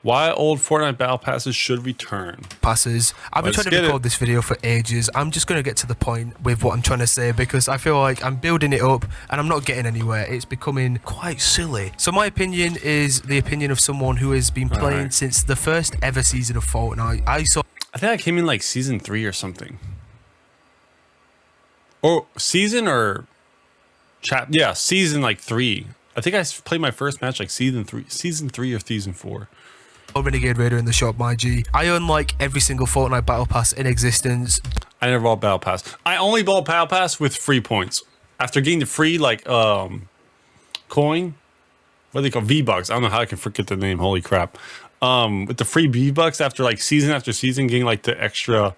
Why old Fortnite battle passes should return. Passes. I've been trying to record this video for ages. I'm just going to get to the point with what I'm trying to say because I feel like I'm building it up and I'm not getting anywhere. It's becoming quite silly. So my opinion is the opinion of someone who has been playing since the first ever season of Fortnite. I think I came in like season 3 or something. Or season or yeah, season like 3. I think I played my first match like season 3 or season 4. Renegade Raider in the shop, my G. I own like every single Fortnite battle pass in existence. I never bought battle pass. I only bought battle pass with free points. After getting the free like coin, what do they call V-Bucks? I don't know how I can forget the name. Holy crap! With the free V-Bucks after like season after season, getting like the extra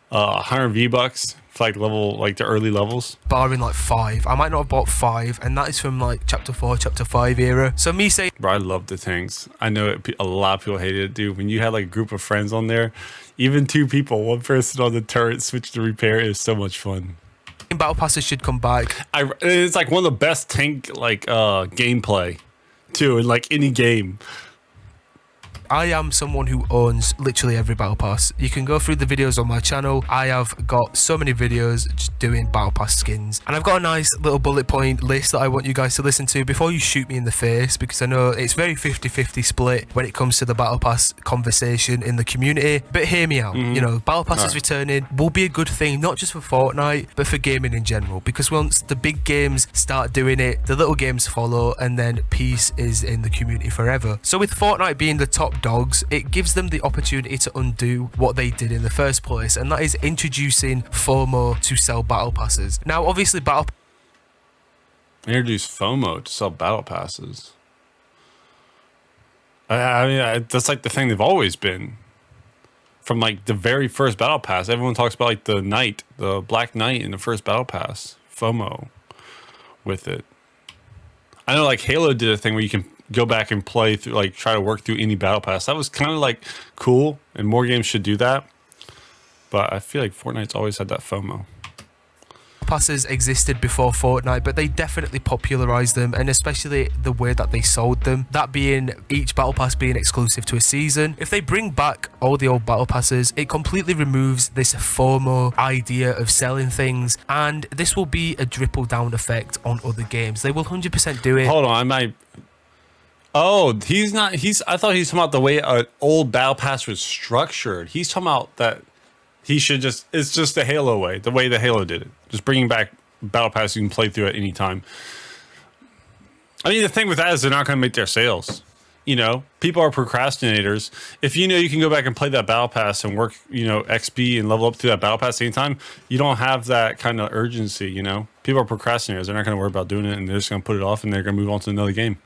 100 V-Bucks for like the early levels. Barring like 5. I might not have bought 5, and that is from like chapter 4, chapter 5 era. So me saying, bro, I love the tanks. I know a lot of people hated it, dude. When you had like a group of friends on there, even 2 people, one person on the turret switch to repair is so much fun. Battle passes should come back. It's like one of the best tank like gameplay too in like any game. I am someone who owns literally every battle pass. You can go through the videos on my channel. I have got so many videos just doing battle pass skins, and I've got a nice little bullet point list that I want you guys to listen to before you shoot me in the face, because I know it's very 50-50 split when it comes to the battle pass conversation in the community. But hear me out. You know, battle passes returning will be a good thing, not just for Fortnite but for gaming in general, because once the big games start doing it, the little games follow, and then peace is in the community forever. So with Fortnite being the top dogs, it gives them the opportunity to undo what they did in the first place, and that is introducing FOMO to sell battle passes. Now obviously introduce FOMO to sell battle passes. I mean, that's like the thing they've always been from like the very first battle pass. Everyone talks about like the Black Knight in the first battle pass, FOMO with it. I know like Halo did a thing where you can go back and play through, like try to work through any battle pass. That was kind of like cool, and more games should do that. But I feel like Fortnite's always had that FOMO. Passes existed before Fortnite, but they definitely popularized them, and especially the way that they sold them, that being each battle pass being exclusive to a season. If they bring back all the old battle passes, it completely removes this FOMO idea of selling things, and this will be a trickle down effect on other games. They will 100% do it. Hold on, I might. Oh, he's not. I thought he was talking about the way an old battle pass was structured. He's talking about that he should just. It's just the Halo way, the way the Halo did it. Just bringing back battle pass you can play through at any time. I mean, the thing with that is they're not going to make their sales. You know, people are procrastinators. If you know you can go back and play that battle pass and work, you know, XP and level up through that battle pass anytime, you don't have that kind of urgency. You know, people are procrastinators. They're not going to worry about doing it, and they're just going to put it off, and they're going to move on to another game.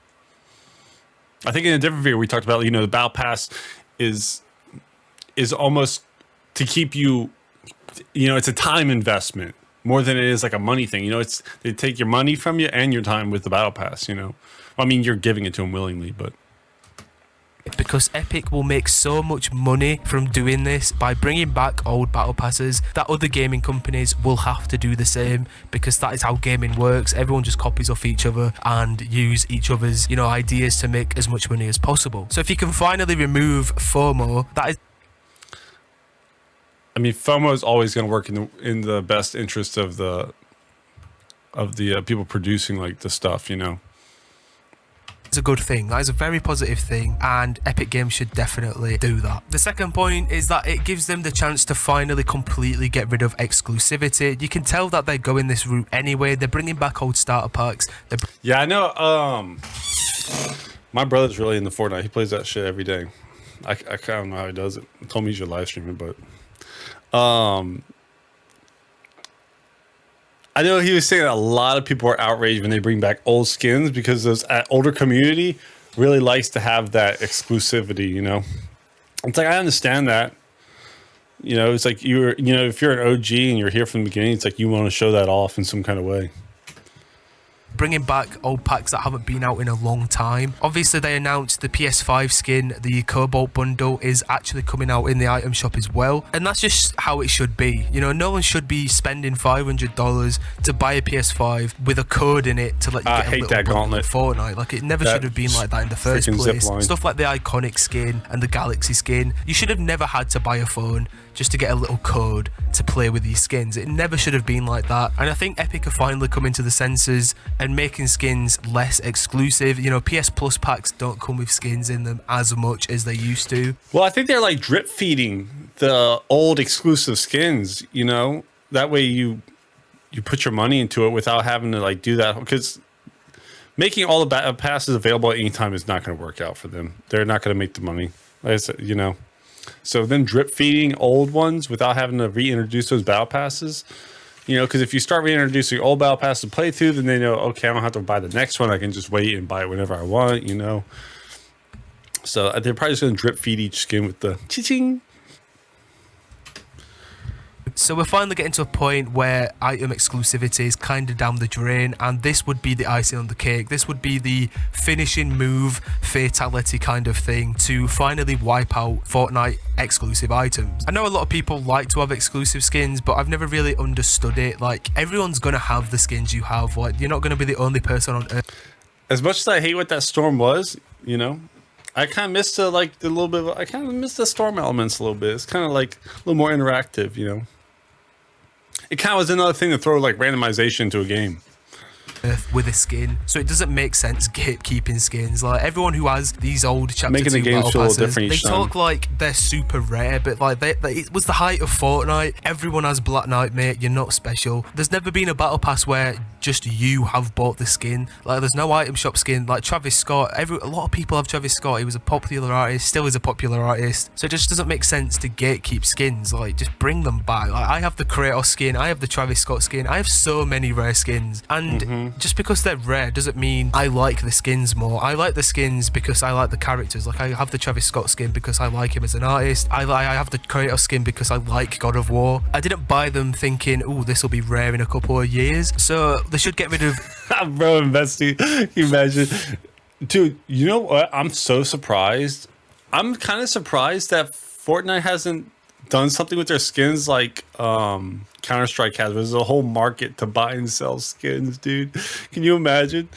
I think in a different video we talked about, you know, the battle pass is almost to keep you, you know, it's a time investment more than it is like a money thing. You know, it's they take your money from you and your time with the battle pass. You know, I mean, you're giving it to them willingly, but because Epic will make so much money from doing this by bringing back old battle passes that other gaming companies will have to do the same, because that is how gaming works. Everyone just copies off each other and use each other's, you know, ideas to make as much money as possible. So if you can finally remove FOMO, that is, I mean, FOMO is always going to work in the best interest of the people producing like the stuff, you know. it's a good thing. That is a very positive thing, and Epic Games should definitely do that. The second point is that it gives them the chance to finally completely get rid of exclusivity. You can tell that they're going this route anyway. They're bringing back old starter packs. Yeah, I know. My brother's really into Fortnite. He plays that shit every day. I don't know how he does it. He told me he should live stream it, but I know he was saying a lot of people are outraged when they bring back old skins because this older community really likes to have that exclusivity, you know? It's like, I understand that. You know, it's like if you're an OG and you're here from the beginning, it's like you want to show that off in some kind of way. bringing back old packs that haven't been out in a long time. Obviously, they announced the PS5 skin, the Cobalt bundle is actually coming out in the item shop as well. And that's just how it should be. You know, no one should be spending $500 to buy a PS5 with a code in it to let you get a little bundle of Fortnite. Like, it never should have been like that in the first place. Stuff like the iconic skin and the Galaxy skin, you should have never had to buy a phone just to get a little code to play with these skins. It never should have been like that. And I think Epic are finally coming to the senses and making skins less exclusive. You know, PS Plus packs don't come with skins in them as much as they used to. Well, I think they're like drip feeding the old exclusive skins, you know? That way you put your money into it without having to like do that, because making all the battle passes available at any time is not going to work out for them. They're not going to make the money, like I said, you know. So then drip feeding old ones without having to reintroduce those battle passes, you know, because if you start reintroducing old battle passes to play through, then they know, okay, I don't have to buy the next one. I can just wait and buy it whenever I want, you know. So they're probably just going to drip feed each skin with the ching. So we're finally getting to a point where item exclusivity is kind of down the drain, and this would be the icing on the cake. This would be the finishing move, fatality kind of thing to finally wipe out Fortnite exclusive items. I know a lot of people like to have exclusive skins, but I've never really understood it. Like, everyone's gonna have the skins you have. Like, you're not gonna be the only person on Earth. As much as I hate what that storm was, you know, I kind of missed I kind of missed the storm elements a little bit. It's kind of like a little more interactive, you know. It kind of was another thing to throw like randomization into a game with a skin, so it doesn't make sense keeping skins. Like, everyone who has these old chapter making 2 the game feel passes, different they each talk time. like they're super rare, but like it was the height of Fortnite. Everyone has Black Knight, mate. You're not special. There's never been a battle pass where just you have bought the skin. Like, there's no item shop skin. Like Travis Scott, a lot of people have Travis Scott. He was a popular artist, still is a popular artist. So it just doesn't make sense to gatekeep skins. Like, just bring them back. Like, I have the Kratos skin, I have the Travis Scott skin. I have so many rare skins, and just because they're rare doesn't mean I like the skins more. I like the skins because I like the characters. Like, I have the Travis Scott skin because I like him as an artist. I have the Kratos skin because I like God of War. I didn't buy them thinking, oh, this will be rare in a couple of years. So they should get rid of Bro, investing. Can you imagine? Dude, you know what? I'm so surprised. I'm kind of surprised that Fortnite hasn't done something with their skins like Counter-Strike has. There's a whole market to buy and sell skins, dude. Can you imagine?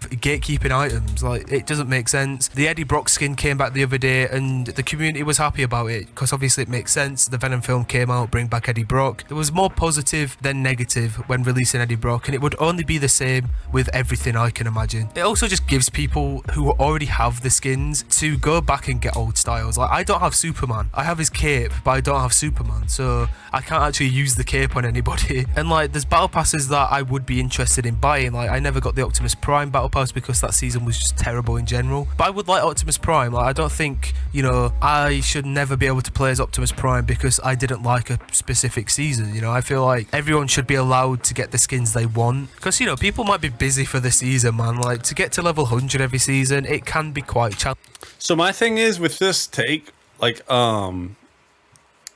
gatekeeping items. Like, it doesn't make sense. The Eddie Brock skin came back the other day and the community was happy about it because obviously it makes sense. The Venom film came out, bring back Eddie Brock. There was more positive than negative when releasing Eddie Brock, and it would only be the same with everything, I can imagine. It also just gives people who already have the skins to go back and get old styles. Like, I don't have Superman. I have his cape, but I don't have Superman, so I can't actually use the cape on anybody. And like, there's battle passes that I would be interested in buying. Like, I never got the Optimus Prime battle pass because that season was just terrible in general, but I would like Optimus Prime. Like, I don't think, you know, I should never be able to play as Optimus Prime because I didn't like a specific season. You know, I feel like everyone should be allowed to get the skins they want because, you know, people might be busy for the season, man. Like, to get to level 100 every season, it can be quite challenging. So my thing is with this take, like,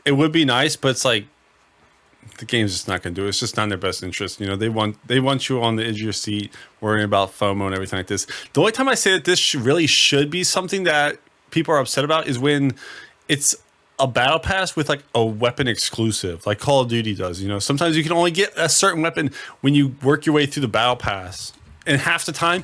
it would be nice, but it's like, the game's just not going to do it. It's just not in their best interest. You know, they want you on the edge of your seat, worrying about FOMO and everything like this. The only time I say that this really should be something that people are upset about is when it's a battle pass with like a weapon exclusive, like Call of Duty does. You know, sometimes you can only get a certain weapon when you work your way through the battle pass, and half the time,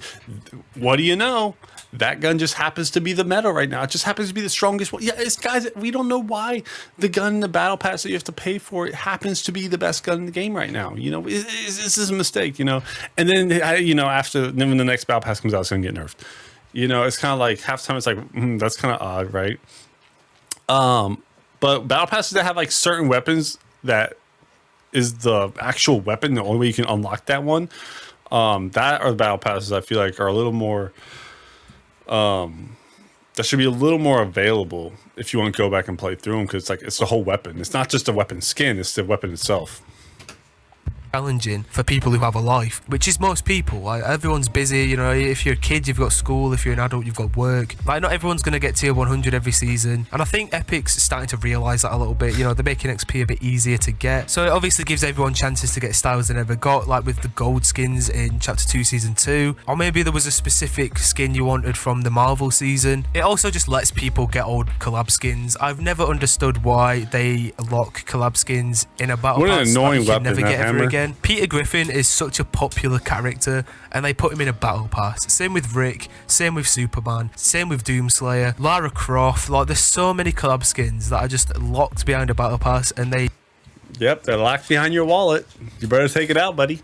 what do you know? That gun just happens to be the meta right now. It just happens to be the strongest one. Yeah, it's, guys, we don't know why the gun in the battle pass that you have to pay for, it happens to be the best gun in the game right now. You know, this is a mistake, you know. And then, you know, then when the next battle pass comes out, it's going to get nerfed. You know, it's kind of like, half the time it's like, that's kind of odd, right? But battle passes that have like certain weapons that is the actual weapon, the only way you can unlock that one, that are the battle passes I feel like are a little more... that should be a little more available if you want to go back and play through them, because it's like, it's the whole weapon. It's not just a weapon skin, it's the weapon itself. challenging for people who have a life, which is most people. Like, everyone's busy, you know. If you're a kid, you've got school. If you're an adult, you've got work. Like, not everyone's going to get tier 100 every season, and I think Epic's starting to realize that a little bit. You know, they're making XP a bit easier to get, so it obviously gives everyone chances to get styles they never got, like with the gold skins in chapter 2 season 2, or maybe there was a specific skin you wanted from the Marvel season. It also just lets people get old collab skins. I've never understood why they lock collab skins in a battle What an pass. annoying Like, you weapon, never that get ever hammer. again. Peter Griffin is such a popular character, and they put him in a battle pass. Same with Rick, same with Superman, same with Doomslayer, Lara Croft. Like, there's so many collab skins that are just locked behind a battle pass, and they Yep, they're locked behind your wallet. You better take it out, buddy.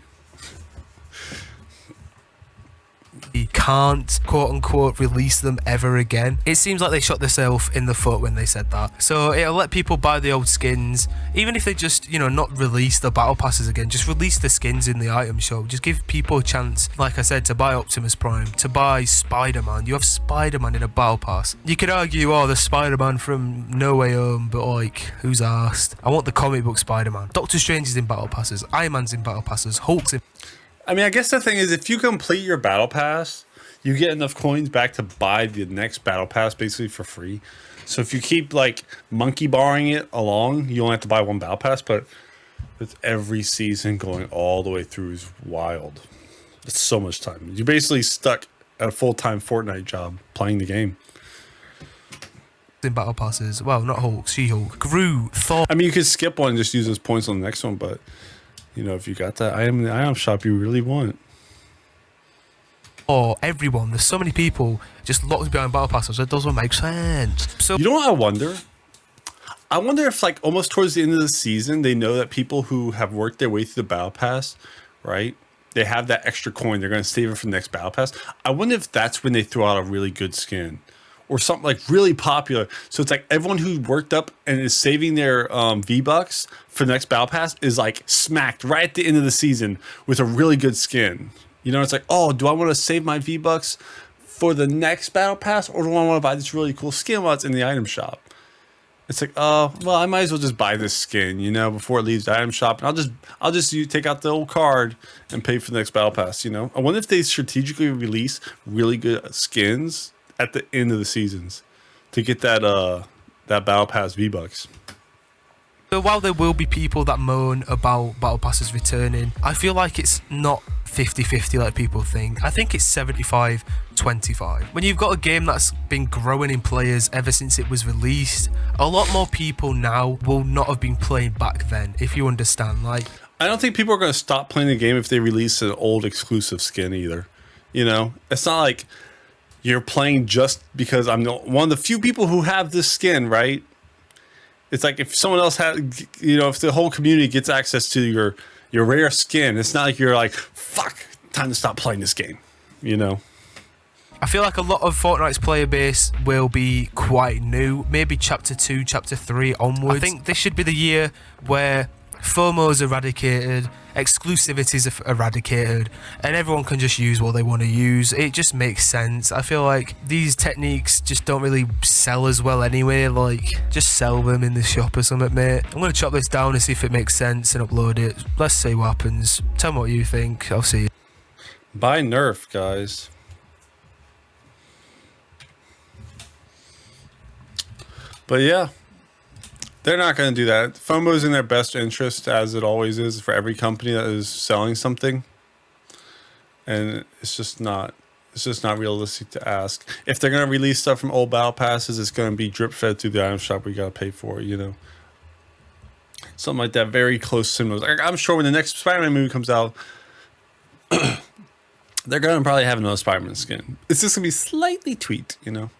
can't quote unquote release them ever again. It seems like they shot themselves in the foot when they said that. So it'll let people buy the old skins, even if they just, you know, not release the battle passes again, just release the skins in the item shop. Just give people a chance, like I said, to buy Optimus Prime, to buy Spider-Man. You have Spider-Man in a battle pass. You could argue, oh, the Spider-Man from No Way Home, but like, who's asked? I want the comic book Spider-Man. Doctor Strange is in battle passes, Iron Man's in battle passes, Hulk's in. I mean, I guess the thing is, if you complete your battle pass, you get enough coins back to buy the next battle pass basically for free. So if you keep like monkey barring it along, you only have to buy one battle pass, but with every season going all the way through is wild. It's so much time. You're basically stuck at a full-time Fortnite job playing the game. In battle passes. Well, not Hulk, She-Hulk, Groot, Thor. I mean, you could skip one and just use those points on the next one, but you know, if you got that item in the item shop you really want. Or everyone, there's so many people just locked behind battle passes. It doesn't make sense. So You know what I wonder? I wonder if like almost towards the end of the season, they know that people who have worked their way through the battle pass, right? They have that extra coin. They're going to save it for the next battle pass. I wonder if that's when they throw out a really good skin or something like really popular. So it's like everyone who worked up and is saving their V-Bucks for the next battle pass is like smacked right at the end of the season with a really good skin. You know, it's like, oh, do I want to save my V-Bucks for the next battle pass, or do I want to buy this really cool skin while it's in the item shop? It's like, oh, well, I might as well just buy this skin, you know, before it leaves the item shop, and I'll just take out the old card and pay for the next battle pass. You know, I wonder if they strategically release really good skins at the end of the seasons to get that that battle pass V-Bucks. So while there will be people that moan about battle passes returning, I feel like it's not 50-50 like people think. I think it's 75-25. When you've got a game that's been growing in players ever since it was released, a lot more people now will not have been playing back then, if you understand. Like, I don't think people are going to stop playing the game if they release an old exclusive skin either. You know, it's not like you're playing just because I'm one of the few people who have this skin, right? It's like if someone else had, you know, if the whole community gets access to your rare skin, it's not like you're like, fuck, time to stop playing this game, you know? I feel like a lot of Fortnite's player base will be quite new, maybe chapter 2, chapter 3 onwards. I think this should be the year where FOMO is eradicated, exclusivities are eradicated, and everyone can just use what they want to use. It just makes sense. I feel like these techniques just don't really sell as well anyway. Like, just sell them in the shop or something, mate. I'm going to chop this down and see if it makes sense and upload it. Let's see what happens. Tell me what you think. I'll see you. Buy Nerf, guys. But yeah, they're not going to do that. FOMO is in their best interest, as it always is for every company that is selling something. And it's just not realistic to ask. If they're going to release stuff from old battle passes, it's going to be drip fed through the item shop where you got to pay for it, you know. Something like that, very close similar. Like, I'm sure when the next Spider-Man movie comes out, they're going to probably have another Spider-Man skin. It's just going to be slightly tweaked, you know.